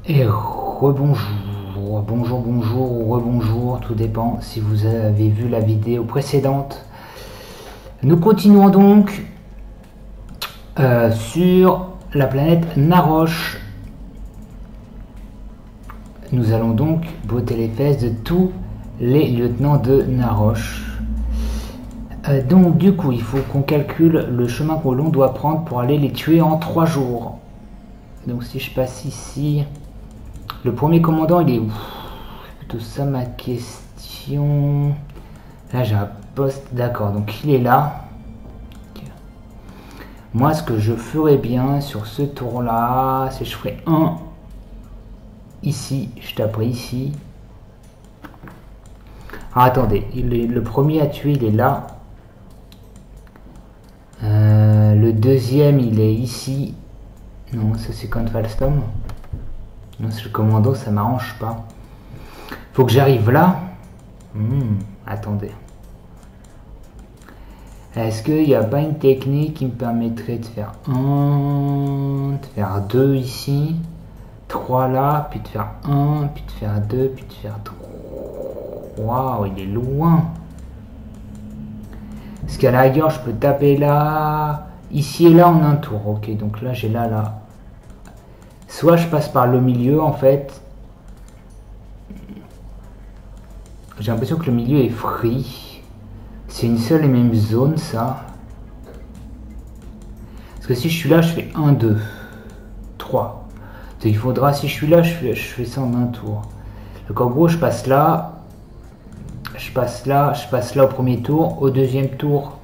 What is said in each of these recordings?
Et rebonjour, bonjour ou rebonjour, tout dépend si vous avez vu la vidéo précédente. Nous continuons donc sur la planète Naroche. Nous allons donc botter les fesses de tous les lieutenants de Naroche. Donc du coup, il faut qu'on calcule le chemin que l'on doit prendre pour aller les tuer en 3 jours. Donc si je passe ici... Le premier commandant, il est où? C'est plutôt ça ma question. Là, j'ai un poste. D'accord, donc il est là. Okay. Moi, ce que je ferais bien sur ce tour-là, c'est que je ferais un ici. Je taperai ici. Ah, attendez, le premier à tuer, il est là. Le deuxième, il est ici. Non, ça c'est quand Falstom. Non, c'est le commando, ça m'arrange pas. Faut que j'arrive là. Attendez. Est-ce qu'il n'y a pas une technique qui me permettrait de faire 1, de faire 2 ici, 3 là, puis de faire 1, puis de faire 2, puis de faire 3. Waouh, il est loin. Est-ce qu'à la rigueur, je peux taper là, ici et là en un tour? Ok, donc là, j'ai là. Soit je passe par le milieu en fait. J'ai l'impression que le milieu est free. C'est une seule et même zone ça. Parce que si je suis là, je fais 1, 2, 3. Donc il faudra, si je suis là, je fais ça en un tour. Donc en gros, je passe là. Je passe là au premier tour. Au deuxième tour.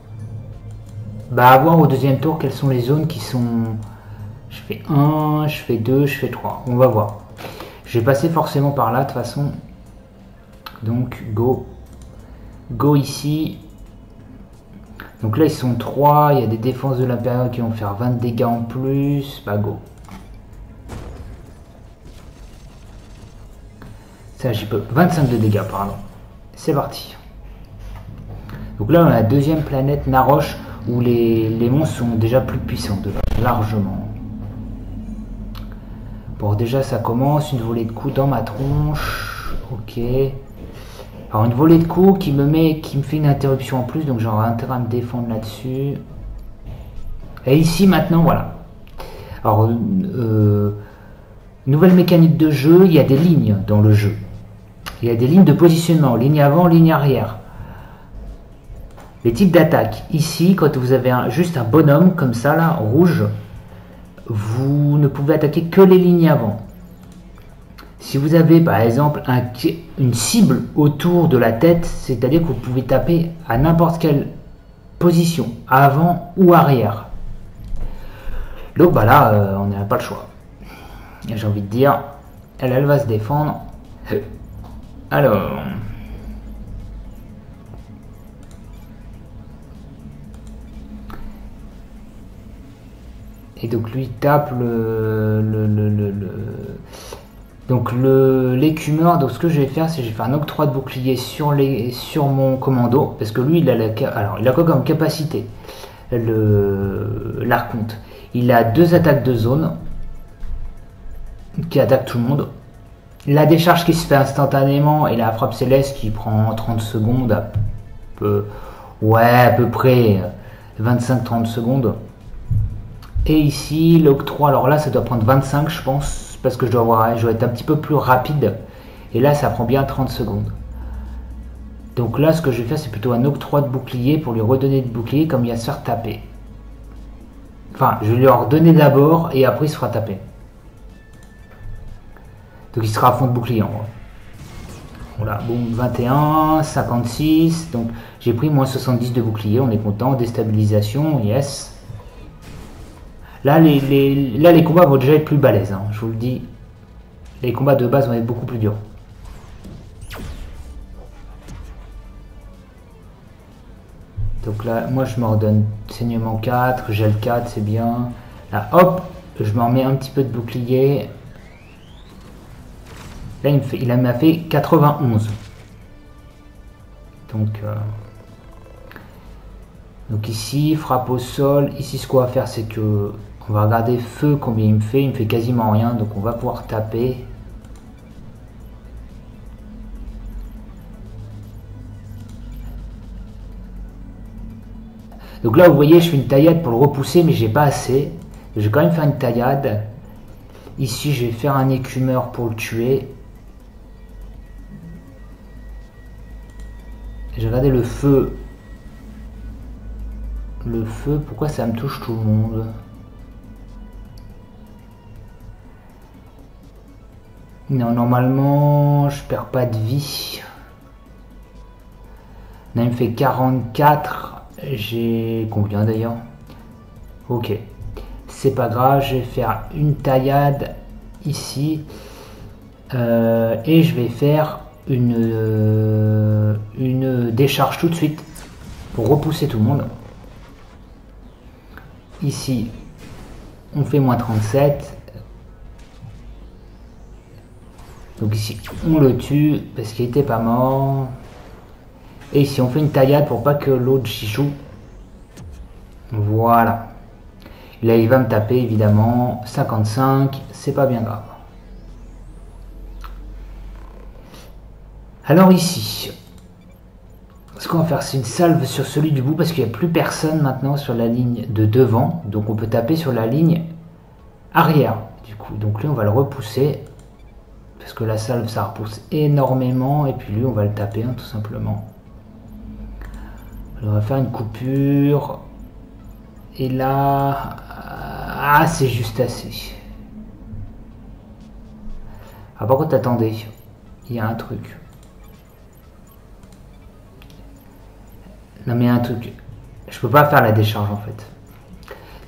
Bah à voir au deuxième tour quelles sont les zones qui sont... Je fais 1, je fais 2, je fais 3. On va voir. Je vais passer forcément par là de toute façon. Donc go. Go ici. Donc là ils sont 3. Il y a des défenses de l'impérial qui vont faire 20 dégâts en plus. Bah go. Ça j'y peux. 25 de dégâts pardon. C'est parti. Donc là on a la deuxième planète Naroche où les monstres sont déjà plus puissants largement. Bon, déjà ça commence, une volée de coups dans ma tronche. Ok. Alors une volée de coups qui me fait une interruption en plus, donc j'aurai intérêt à me défendre là-dessus. Et ici maintenant, voilà. Alors, nouvelle mécanique de jeu, il y a des lignes dans le jeu. Il y a des lignes de positionnement, ligne avant, ligne arrière. Les types d'attaque. Ici, quand vous avez juste un bonhomme comme ça, là, rouge, vous ne pouvez attaquer que les lignes avant. Si vous avez par exemple une cible autour de la tête, c'est-à-dire que vous pouvez taper à n'importe quelle position, avant ou arrière. Donc bah là, on n'a pas le choix. J'ai envie de dire, elle va se défendre. Alors... Et donc lui tape donc l'écumeur. Donc ce que je vais faire, c'est que je vais faire un octroi de bouclier sur mon commando, parce que lui il a quoi comme capacité, l'archonte. Il a 2 attaques de zone qui attaquent tout le monde, la décharge qui se fait instantanément et la frappe céleste qui prend 30 secondes à peu près 25-30 secondes. Et ici, l'octroi, alors là, ça doit prendre 25, je pense, parce que je dois être un petit peu plus rapide. Et là, ça prend bien 30 secondes. Donc là, ce que je vais faire, c'est plutôt un octroi de bouclier pour lui redonner de bouclier, comme il va se faire taper. Enfin, je vais lui en redonner d'abord, et après, il se fera taper. Donc il sera à fond de bouclier, en gros. Voilà, bon, 21, 56, donc j'ai pris moins 70 de bouclier, on est content, déstabilisation, yes. Là, les combats vont déjà être plus balèzes, hein, je vous le dis. Les combats de base vont être beaucoup plus durs. Donc là, moi je me redonne saignement 4, gel 4, c'est bien. Là, hop, je m'en mets un petit peu de bouclier. Là, il m'a fait 91. Donc ici, frappe au sol. Ici, ce qu'on va faire, c'est que On va regarder feu combien il me fait. Il me fait quasiment rien, donc on va pouvoir taper. Donc là, vous voyez, je fais une taillade pour le repousser, mais j'ai pas assez. Je vais quand même faire une taillade. Ici, je vais faire un écumeur pour le tuer. J'ai regardé le feu. Le feu, pourquoi ça me touche tout le monde? Non, normalement, je perds pas de vie. Là, il me fait 44. J'ai combien d'ailleurs? Ok. C'est pas grave, je vais faire une taillade ici. Et je vais faire une décharge tout de suite pour repousser tout le monde. Ici, on fait moins 37. Donc ici, on le tue parce qu'il était pas mort. Et ici, on fait une taillade pour pas que l'autre chichou. Voilà. Là, il va me taper, évidemment. 55, c'est pas bien grave. Alors ici, ce qu'on va faire, c'est une salve sur celui du bout parce qu'il n'y a plus personne maintenant sur la ligne de devant. Donc on peut taper sur la ligne arrière. Du coup, donc lui, on va le repousser. Parce que la salve, ça repousse énormément. Et puis lui, on va le taper, hein, tout simplement. Alors, on va faire une coupure. Et là... Ah, c'est juste assez. Ah, par contre, attendez. Il y a un truc. Non, mais il y a un truc. Je peux pas faire la décharge, en fait.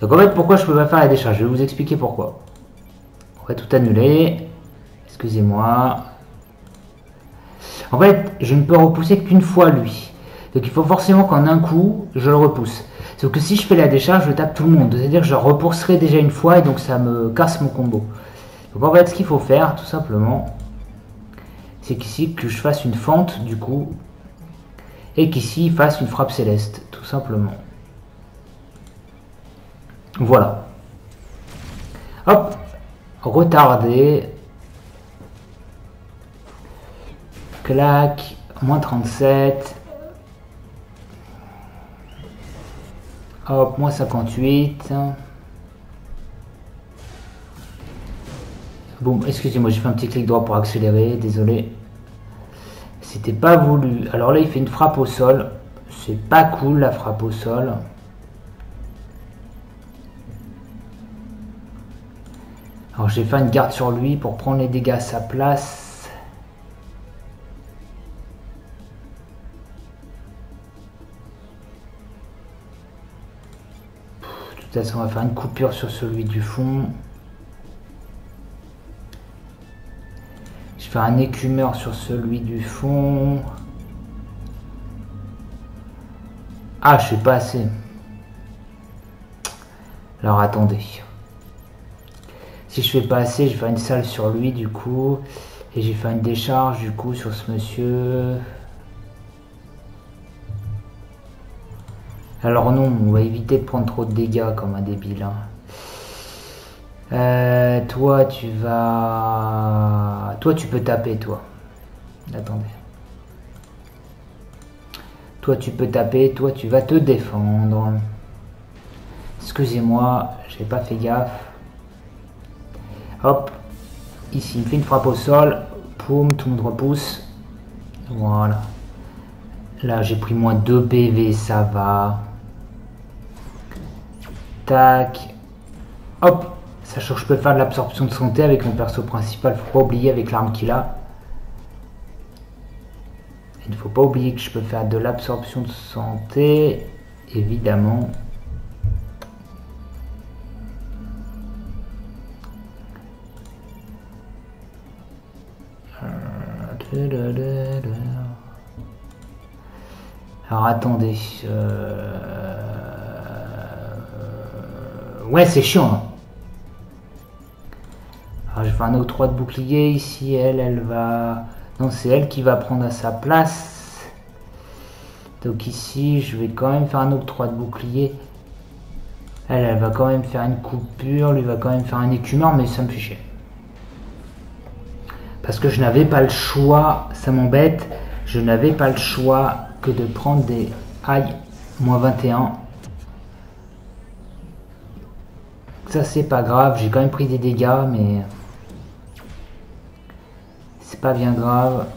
Donc, en fait, pourquoi je peux pas faire la décharge? Je vais vous expliquer pourquoi. On va tout annuler. Excusez-moi. En fait, je ne peux repousser qu'une fois lui. Donc il faut forcément qu'en un coup, je le repousse. Sauf que si je fais la décharge, je tape tout le monde. C'est-à-dire que je repousserai déjà une fois et donc ça me casse mon combo. Donc en fait, ce qu'il faut faire, tout simplement, c'est qu'ici, que je fasse une fente, du coup, et qu'ici, il fasse une frappe céleste, tout simplement. Voilà. Hop, retardé. Clac, moins 37. Hop, moins 58. Bon, excusez-moi, j'ai fait un petit clic droit pour accélérer, désolé. C'était pas voulu. Alors là, il fait une frappe au sol. C'est pas cool, la frappe au sol. Alors, j'ai fait une garde sur lui pour prendre les dégâts à sa place. De toute façon, on va faire une coupure sur celui du fond. Je fais un écumeur sur celui du fond. Ah, je sais pas assez. Alors, attendez. Si je fais pas assez, je vais faire une salve sur lui, du coup. Et j'ai fait une décharge, du coup, sur ce monsieur. Alors non, on va éviter de prendre trop de dégâts comme un débile. Hein. Toi, tu vas... Toi, tu peux taper, toi. Attendez. Toi, tu peux taper. Toi, tu vas te défendre. Excusez-moi, j'ai pas fait gaffe. Hop. Ici, il me fait une frappe au sol. Poum, tout le monde repousse. Voilà. Là, j'ai pris moins 2 PV, ça va. Tac. Hop. Sachant que je peux faire de l'absorption de santé avec mon perso principal. Faut pas oublier avec l'arme qu'il a. Il ne faut pas oublier que je peux faire de l'absorption de santé. Évidemment. Alors attendez. Ouais, c'est chiant. Hein. Alors je fais un octroi de bouclier ici. Elle va... Non, c'est elle qui va prendre à sa place. Donc ici, je vais quand même faire un octroi de bouclier. Elle va quand même faire une coupure, lui va quand même faire un écumeur, mais ça me fait chier. Parce que je n'avais pas le choix, ça m'embête, je n'avais pas le choix que de prendre des aïe, moins 21. Ça c'est pas grave, j'ai quand même pris des dégâts, mais c'est pas bien grave.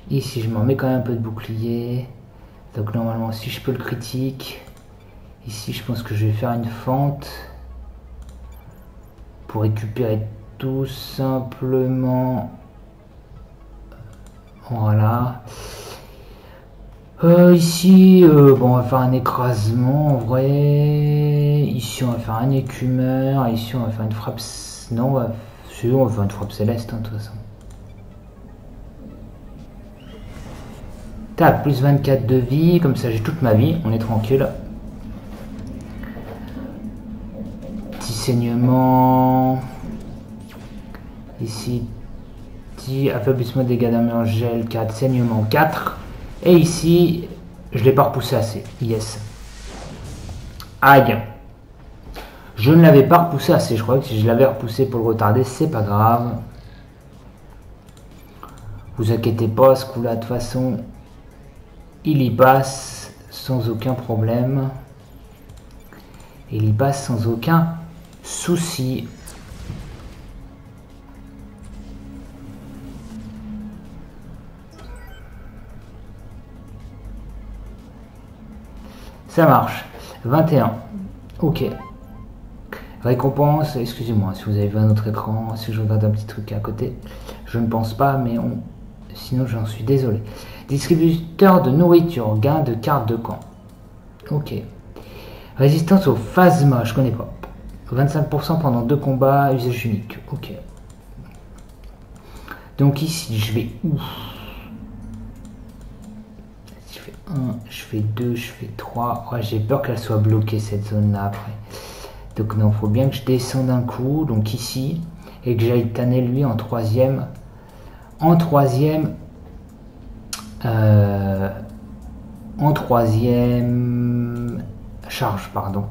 Ici je m'en mets quand même un peu de bouclier. Donc normalement si je peux le critique. Ici je pense que je vais faire une fente. Pour récupérer tout simplement. Voilà. Ici, bon, on va faire un écrasement en vrai. Ici, on va faire un écumeur. Ici, on va faire une frappe. Non, on va faire une frappe céleste, hein, de toute façon. Tac, plus 24 de vie. Comme ça, j'ai toute ma vie. On est tranquille. Petit saignement. Ici, petit affaiblissement des dégâts d'armure gel 4. Saignement 4. Et ici, je ne l'ai pas repoussé assez. Yes. Aïe. Je ne l'avais pas repoussé assez. Je crois que si je l'avais repoussé pour le retarder, c'est pas grave. Vous inquiétez pas, ce coup-là, de toute façon, il y passe sans aucun problème. Il y passe sans aucun souci. Ça marche. 21. Ok. Récompense, excusez-moi si vous avez vu un autre écran, si je regarde un petit truc à côté. Je ne pense pas, mais sinon j'en suis désolé. Distributeur de nourriture, gain de carte de camp. Ok. Résistance au phasma, je connais pas. 25% pendant 2 combats, usage unique. Ok. Donc ici, je vais où? Je fais 1, je fais 2, je fais 3. Ouais, j'ai peur qu'elle soit bloquée cette zone-là après. Donc non, il faut bien que je descende un coup, donc ici, et que j'aille tanner lui en troisième. En troisième charge, pardon.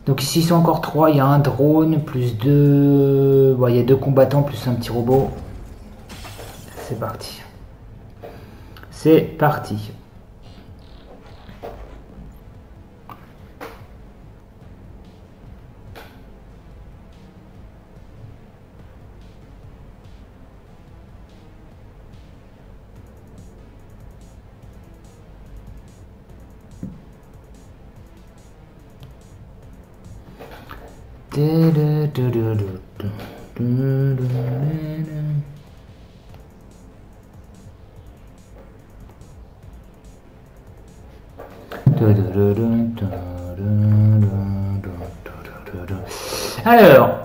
Donc ici, ils sont encore 3, il y a un drone, plus 2... Ouais, il y a 2 combattants, plus un petit robot. C'est parti. C'est parti. Alors,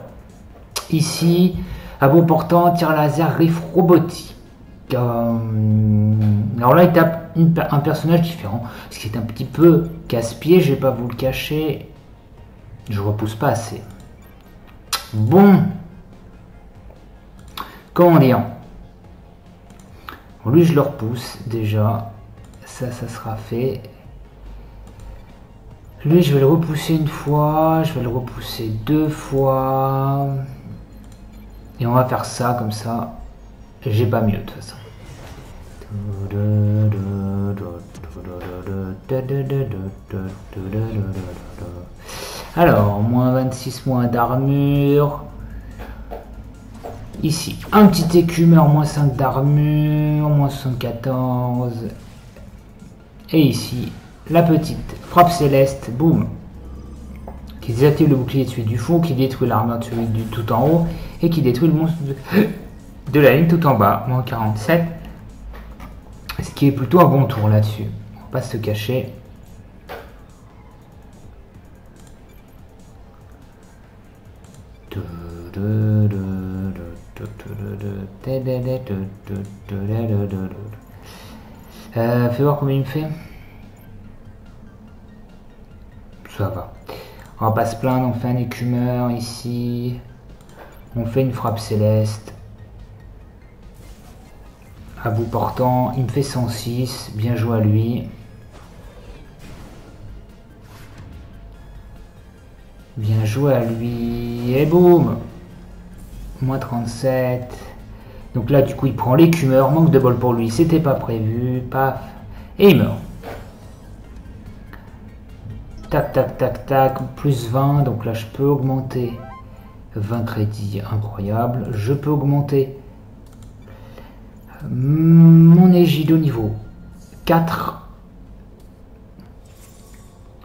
ici, à bout portant, tir laser, griffe robotique. Alors là, il tape un personnage différent, ce qui est un petit peu casse-pied, je vais pas vous le cacher. Je repousse pas assez. Bon. Comment dire? Bon, lui, je le repousse déjà. Ça sera fait. Lui, je vais le repousser une fois. Je vais le repousser 2 fois. Et on va faire ça, comme ça. J'ai pas mieux, de toute façon. Alors, moins 26, moins d'armure. Ici, un petit écumeur, moins 5 d'armure, moins 74. Et ici, la petite frappe céleste, boum, qui désactive le bouclier de celui du fond, qui détruit l'armure de celui du tout en haut, et qui détruit le monstre de la ligne tout en bas, moins 47. Ce qui est plutôt un bon tour là-dessus. On va pas se cacher. Fais voir combien il me fait. Ça va. On va pas se plaindre, on fait un écumeur ici. On fait une frappe céleste. À bout portant, il me fait 106. Bien joué à lui. Bien joué à lui. Et boum. Moins 37. Donc là, du coup, il prend l'écumeur. Manque de bol pour lui. C'était pas prévu. Paf. Et il meurt. Tac, tac, tac, tac. Plus 20. Donc là, je peux augmenter 20 crédits. Incroyable. Je peux augmenter mon égide au niveau 4.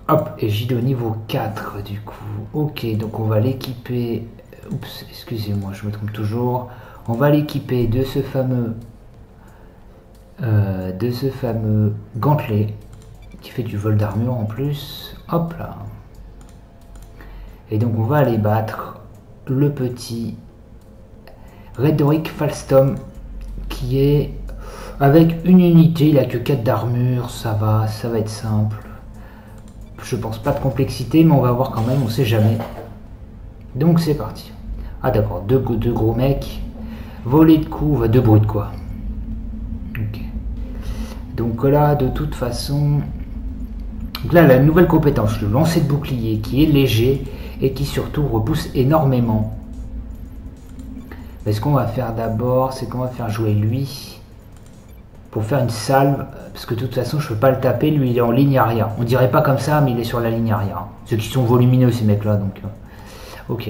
Hop, égide au niveau 4 du coup. Ok, donc on va l'équiper. Oups, excusez-moi, je me trompe toujours. On va l'équiper de ce fameux gantelet qui fait du vol d'armure en plus. Hop là. Et donc on va aller battre le petit Rhétorique Falstom qui est avec une unité. Il a que 4 d'armure, ça va être simple. Je pense pas de complexité, mais on va voir quand même, on sait jamais. Donc c'est parti. Ah d'accord, deux gros mecs. Voler de coups, deux brutes quoi. Ok. Donc là, de toute façon... Donc là, la nouvelle compétence, le lancer de bouclier, qui est léger et qui surtout repousse énormément. Mais ce qu'on va faire d'abord, c'est qu'on va faire jouer lui pour faire une salve, parce que de toute façon je peux pas le taper, lui il est en ligne arrière. On dirait pas comme ça, mais il est sur la ligne arrière. Ceux qui sont volumineux ces mecs là, donc ok.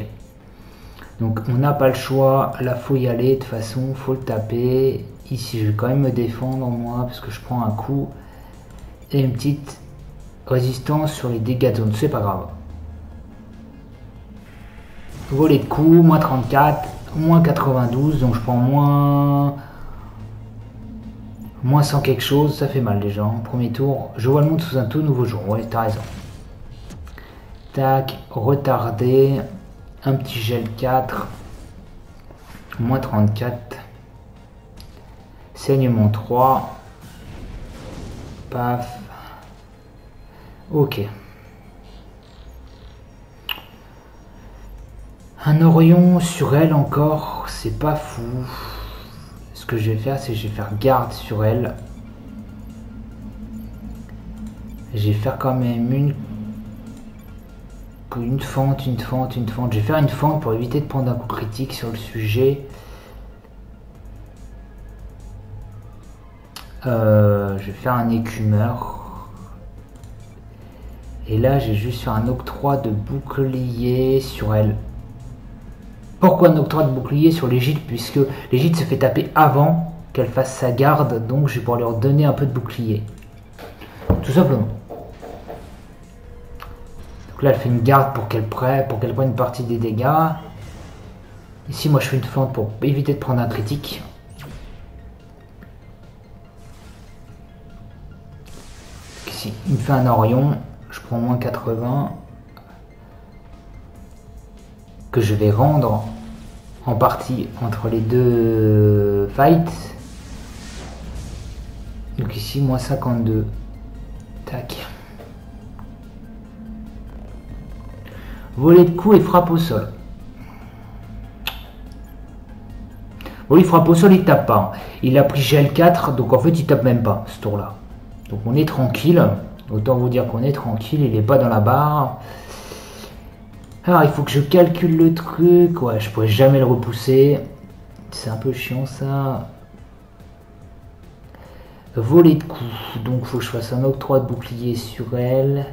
Donc on n'a pas le choix, là faut y aller, de toute façon faut le taper. Ici je vais quand même me défendre moi, parce que je prends un coup. Et une petite résistance sur les dégâts de zone, c'est pas grave. Voler de coups, moins 34, moins 92, donc je prends moins 100 quelque chose, ça fait mal déjà. Premier tour, je vois le monde sous un tout nouveau jour. Ouais, t'as raison. Tac, retardé. Un petit gel 4. Moins 34. Saignement 3. Paf. Ok. Un Orion sur elle encore, c'est pas fou. Ce que je vais faire, c'est que je vais faire garde sur elle. Je vais faire quand même une fente. Je vais faire une fente pour éviter de prendre un coup critique sur le sujet. Je vais faire un écumeur. Et là, j'ai juste fait un octroi de bouclier sur elle. Pourquoi un octroi de bouclier sur l'égide? Puisque l'égide se fait taper avant qu'elle fasse sa garde, donc je vais pouvoir leur donner un peu de bouclier. Tout simplement. Donc là, elle fait une garde pour qu'elle prenne une partie des dégâts. Ici, moi, je fais une fente pour éviter de prendre un critique. Ici, il me fait un Orion. Je prends moins 80. Que je vais rendre en partie entre les deux fights. Donc ici, moins 52. Tac. Voler de coups et frappe au sol. Bon, il frappe au sol, il tape pas. Il a pris GL4, donc en fait, il tape même pas ce tour-là. Donc on est tranquille. Autant vous dire qu'on est tranquille, il n'est pas dans la barre. Alors il faut que je calcule le truc. Ouais, je pourrais jamais le repousser. C'est un peu chiant ça. Voler de coups. Donc il faut que je fasse un octroi de bouclier sur elle.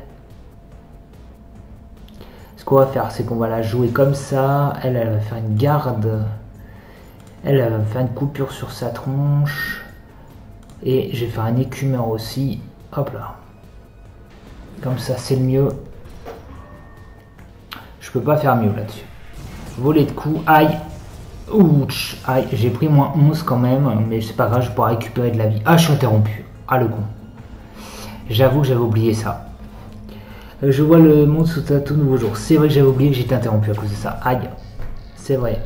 Ce qu'on va faire, c'est qu'on va la jouer comme ça. Elle va faire une garde. Elle va faire une coupure sur sa tronche. Et je vais faire un écumeur aussi. Hop là. Comme ça, c'est le mieux. Je peux pas faire mieux là-dessus. Voler de coups. Aïe. Ouch. Aïe. J'ai pris moins 11 quand même. Mais c'est pas grave, je pourrai récupérer de la vie. Ah, je suis interrompu. Ah, le con. J'avoue que j'avais oublié ça. Je vois le monde sous un tout nouveau jour. C'est vrai que j'avais oublié que j'étais interrompu à cause de ça. Aïe. C'est vrai.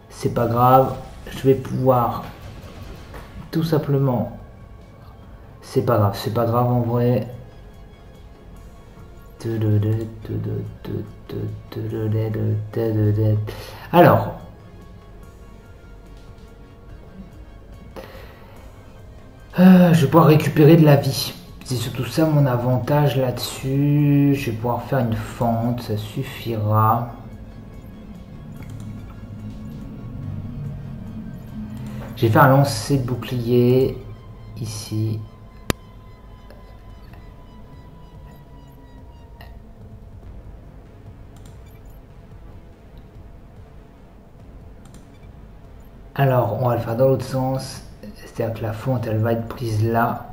C'est pas grave. Je vais pouvoir tout simplement... C'est pas grave en vrai. Alors, je vais pouvoir récupérer de la vie. C'est surtout ça mon avantage là-dessus. Je vais pouvoir faire une fente, ça suffira. Je vais faire un lancer de bouclier ici. Alors, on va le faire dans l'autre sens. C'est-à-dire que la fonte, elle va être prise là.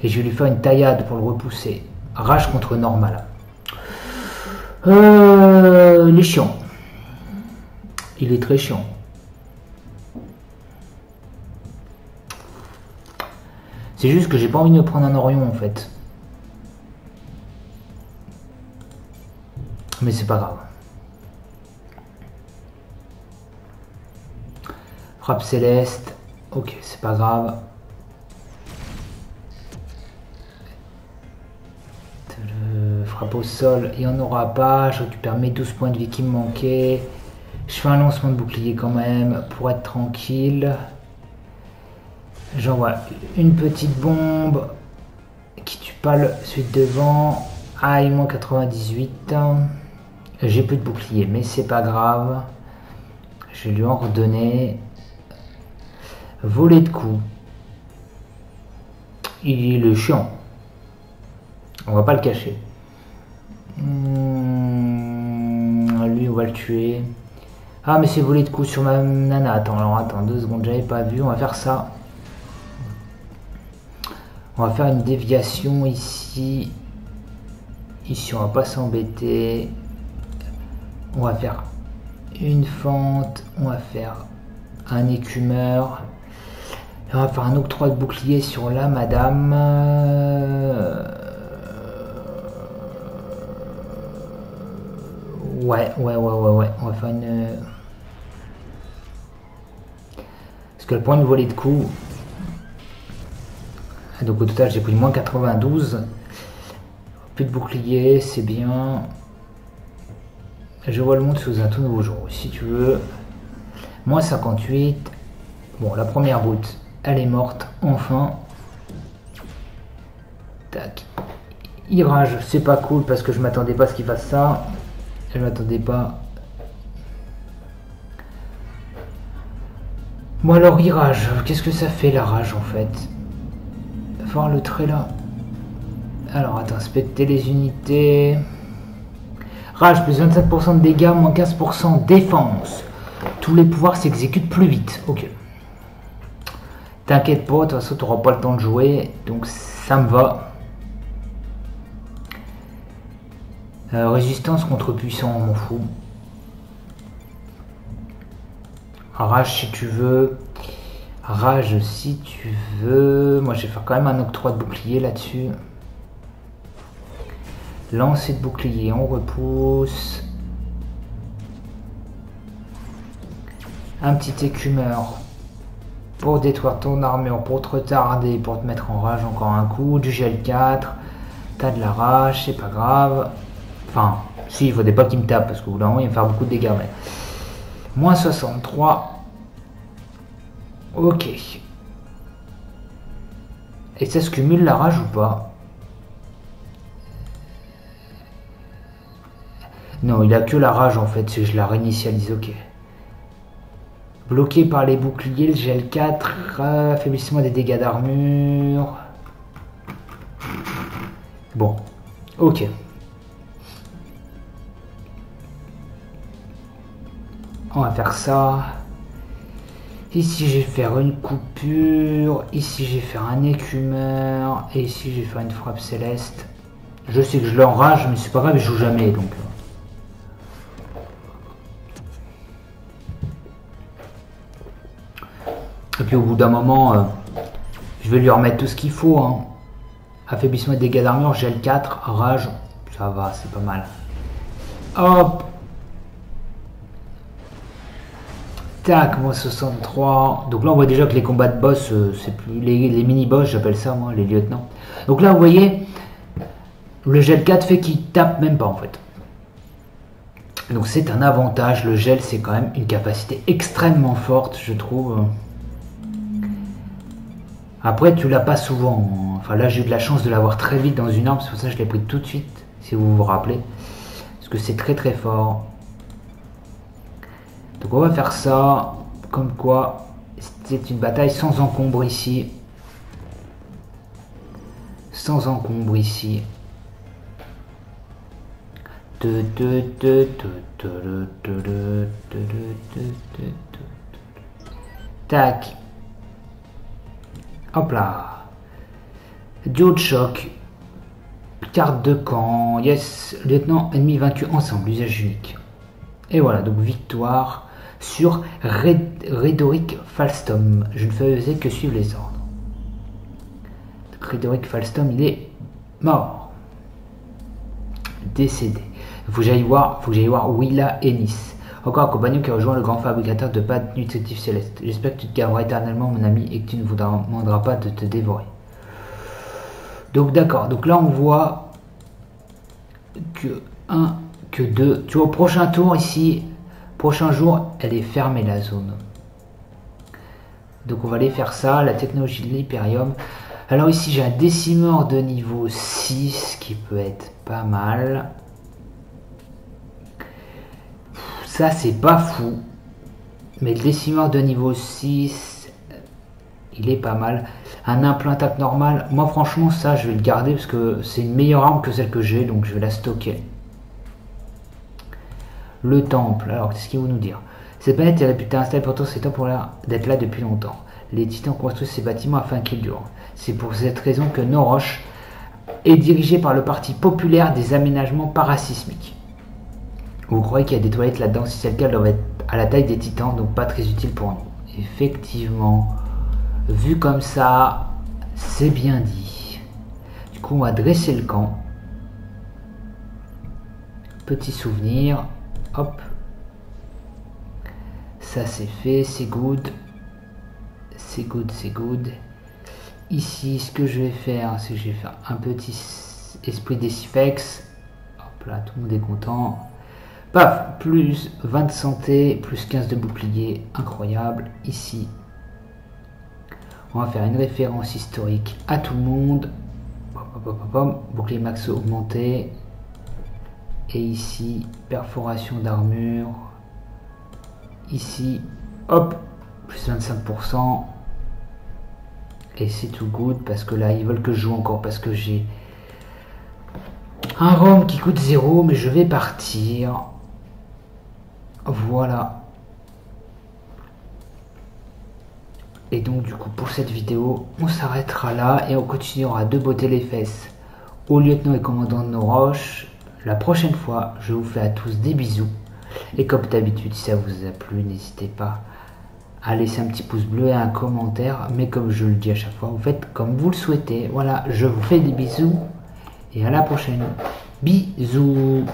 Et je vais lui faire une taillade pour le repousser. Rage contre normal. Il est chiant. Il est très chiant. C'est juste que j'ai pas envie de me prendre un Orion en fait. Mais c'est pas grave. Frappe céleste. Ok, c'est pas grave. Frappe au sol, il n'y en aura pas. Je récupère mes 12 points de vie qui me manquaient. Je fais un lancement de bouclier quand même pour être tranquille. J'envoie une petite bombe qui tue pas celui de devant. Ah, il manque 98. J'ai plus de bouclier, mais c'est pas grave. Je vais lui en redonner. Voler de coups. Il est le chiant. On va pas le cacher. Lui, on va le tuer. Ah, mais c'est volé de coups sur ma nana. Attends, alors attends, 2 secondes, j'avais pas vu. On va faire ça. On va faire une déviation ici. Ici, on va pas s'embêter. On va faire une fente. On va faire un écumeur. Et on va faire un octroi de bouclier sur la madame. Ouais. On va faire une... Parce que le point de volée de coup... Donc au total, j'ai pris moins 92. Plus de bouclier, c'est bien. Je vois le monde sous un tout nouveau jour. Si tu veux... Moins 58. Bon, la première route, elle est morte. Enfin. Tac. Irage, c'est pas cool parce que je m'attendais pas à ce qu'il fasse ça. Je m'attendais pas. Bon alors, irage, qu'est-ce que ça fait la rage en fait? Voir le trait là. Alors attends, inspecter les unités. Rage, plus 25% de dégâts, moins 15% défense. Tous les pouvoirs s'exécutent plus vite. Ok. T'inquiète pas, de toute façon tu n'auras pas le temps de jouer. Donc ça me va. Résistance contre puissant, on m'en fout. Rage si tu veux. Rage si tu veux. Moi je vais faire quand même un octroi de bouclier là-dessus. Lancer de bouclier, on repousse. Un petit écumeur pour détruire ton armure, pour te retarder, pour te mettre en rage encore un coup. Du gel 4. T'as de la rage, c'est pas grave. Enfin, si, il faudrait pas qu'il me tape parce qu'au bout d'un moment il va me faire beaucoup de dégâts. Mais... Moins 63. Ok. Et ça se cumule la rage ou pas? Non, il a que la rage en fait, si je la réinitialise, ok. Bloqué par les boucliers, le gel 4, affaiblissement des dégâts d'armure. Bon, ok. On va faire ça. Ici, je vais faire une coupure. Ici, je vais faire un écumeur. Et ici, je vais faire une frappe céleste. Je sais que je l'enrage, mais c'est pas grave, je joue jamais donc. Et puis au bout d'un moment, je vais lui remettre tout ce qu'il faut. Hein. Affaiblissement des dégâts d'armure, gel 4, rage, ça va, c'est pas mal. Hop. Tac, moi 63. Donc là on voit déjà que les combats de boss, c'est plus les mini-boss, j'appelle ça moi, les lieutenants. Donc là vous voyez, le gel 4 fait qu'il tape même pas en fait. Donc c'est un avantage, le gel c'est quand même une capacité extrêmement forte je trouve. Après, tu l'as pas souvent. Enfin, là, j'ai eu de la chance de l'avoir très vite dans une arme. C'est pour ça que je l'ai pris tout de suite, si vous vous rappelez. Parce que c'est très très fort. Donc, on va faire ça. Comme quoi, c'est une bataille sans encombre ici. Sans encombre ici. Tac. Hop là. Duo de choc. Carte de camp. Yes. Lieutenant ennemi vaincu ensemble. Usage unique. Et voilà. Donc victoire sur Redoric Falstom. Je ne faisais que suivre les ordres. Redoric Falstom, il est mort. Décédé. Il faut que j'aille voir Willa Ennis. Encore un compagnon qui a rejoint le grand fabricateur de pâtes nutritifs célestes. J'espère que tu te garderas éternellement, mon ami, et que tu ne vous demanderas pas de te dévorer. Donc d'accord, donc là on voit que 1, que 2. Tu vois, au prochain tour ici, prochain jour, elle est fermée la zone. Donc on va aller faire ça, la technologie de l'Hyperium. Alors ici j'ai un décimeur de niveau 6 qui peut être pas mal. Ça c'est pas fou. Mais le décimeur de niveau 6, il est pas mal. Un implant attaque normal, moi franchement ça je vais le garder parce que c'est une meilleure arme que celle que j'ai, donc je vais la stocker. Le temple, alors qu'est-ce qu'ils vont nous dire? Cette planète est réputée instable, pourtant c'est temps pour d'être là depuis longtemps. Les titans construisent ces bâtiments afin qu'ils durent. C'est pour cette raison que Norosh est dirigé par le parti populaire des aménagements parasismiques. Vous croyez qu'il y a des toilettes là-dedans? Si c'est le cas, elles doivent être à la taille des titans, donc pas très utile pour nous. Effectivement, vu comme ça, c'est bien dit. Du coup, on va dresser le camp. Petit souvenir. Hop. Ça c'est fait, c'est good. C'est good, c'est good. Ici, ce que je vais faire, c'est que je vais faire un petit esprit d'Essifex. Hop là, tout le monde est content. Paf, plus 20 de santé, plus 15 de bouclier, incroyable. Ici, on va faire une référence historique à tout le monde. Bouclier max augmenté. Et ici, perforation d'armure. Ici, hop, plus 25%. Et c'est tout good parce que là, ils veulent que je joue encore parce que j'ai un ROM qui coûte 0, mais je vais partir. Voilà. Et donc du coup pour cette vidéo on s'arrêtera là et on continuera de botter les fesses au lieutenant et commandant de Norosh. La prochaine fois je vous fais à tous des bisous et comme d'habitude si ça vous a plu n'hésitez pas à laisser un petit pouce bleu et un commentaire, mais comme je le dis à chaque fois, vous faites comme vous le souhaitez. Voilà, je vous fais des bisous et à la prochaine. Bisous.